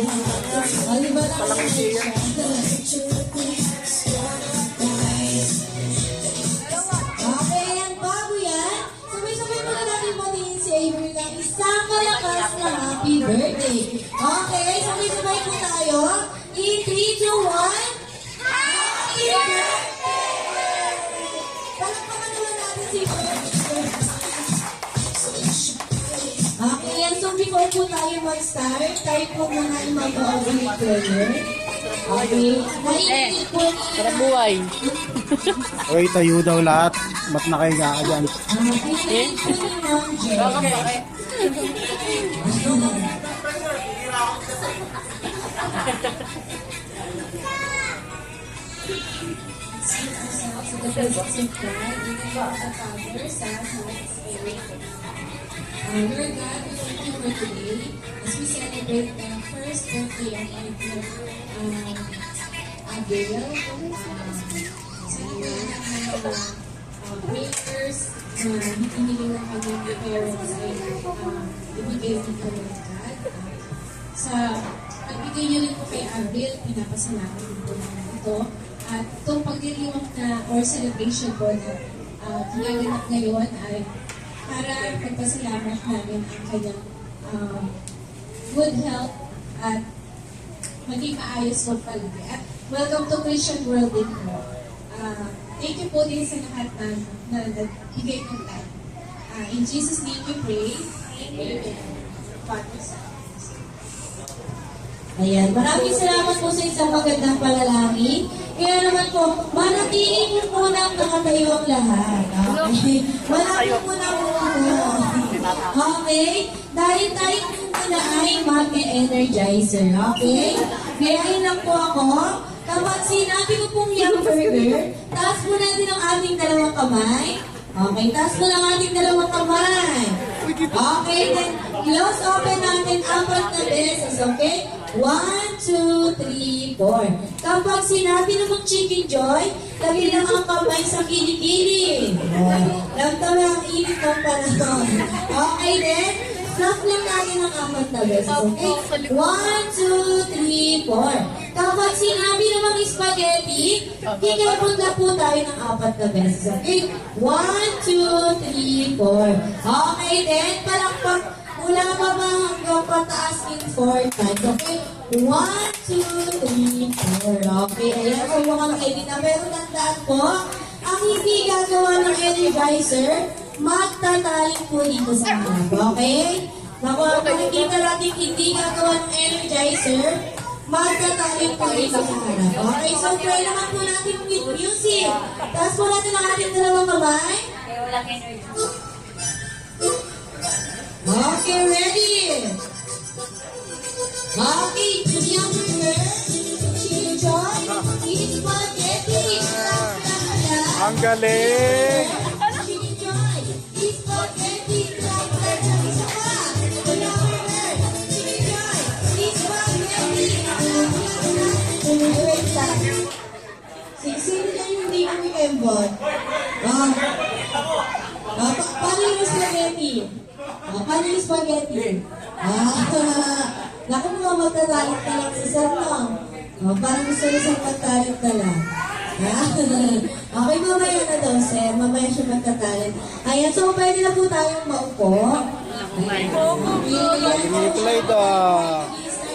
Di ba lang siya? Okay, yan. Bago yan. Sabay-sabay muna natin patingin si Avery ng isang malakas na happy birthday. Okay, sabay-sabay po tayo. In 3, 2, 1. Happy birthday! Palakpakan naman natin si birthday. Okay, yan. So before po tayo mag-start, tayo po muna yung mag-operate prayer. Okay. Nainit po niya. buhay. Oy, tayo daw lahat. Mat na kayo nga dyan. Okay, okay. The presence of God, in the name of the Father, Son, Holy Spirit. Lord God, we thank you for today as we celebrate the first birthday of our dear Abigail. Celebrate ang mga prayers na hinihingi ng kanyang parents ay ibigay ng Lord God. Sa pagbigay niyo rin po kay Abil, pinapasalamat din po namin ito. At itong pagliliwag na or celebration po na ginaganap ngayon ay para pagpasalamat namin ang kanyang good health at maging maayos po palagi. At welcome to Christian World din po. Thank you po din sa lahat na nagbigay ng time. In Jesus' name we pray. Amen. Father, Son. Ayan, maraming salamat po sa isang magandang palalangin. Kaya naman po, manatili po muna ang nakatayo ang lahat. Okay? Manatili po muna Okay? Dahil tayo po muna ay mag-energizer. Okay? Gayahin lang po ako. Kapag sinabi ko pong yung burger, taas po natin ang ating dalawang kamay. Okay, taas po lang ating dalawang kamay. Okay, then close open natin 4 na beses. Okay? 1, 2, 3, 4. Kapag sinabi namang Chicken Joy, lagi lang ang kamay sa kilikili. Lamtaw na ang init ng panahon. Okay then, stop lang natin ang 4 na beses. Okay? 1, 2, 3, 4. Kapag sinabi namang spaghetti, kikipon na po tayo ng 4 na beses. Okay? 1, 2, 3, 4. Okay then, palakpak. Mula pa ba hanggang pataas in 4 times. Okay? 1, 2, 3, 4. Okay, ayan. So, mga edit na. Pero tandaan po, ang hindi gagawa ng energizer, magtataling po dito sa harap. Okay? Kung nakikita natin hindi gagawa ng energizer, magtataling po dito sa harap. Okay? So, try naman po natin with music. Tapos po natin ang ating dalawang kamay. Kaya walang energy. Okay, ready? Okay, Julian Burger, Chicken Joy, eat spaghetti. Ang galing! Chicken Joy, eat spaghetti. Isa pa. Julian Burger, Chicken Joy, eat spaghetti. Wait lang. Sino na yung hindi kami kembot? Paano yung spaghetti? Paano yung spaghetti? Naku mga magtatalit ka lang sa sarang. Parang gusto rin sa magtatalit ka lang. Okay, mamaya na daw, sir. Mamaya siya magtatalit. Ayan, so pwede na po tayong maupo. Play daw.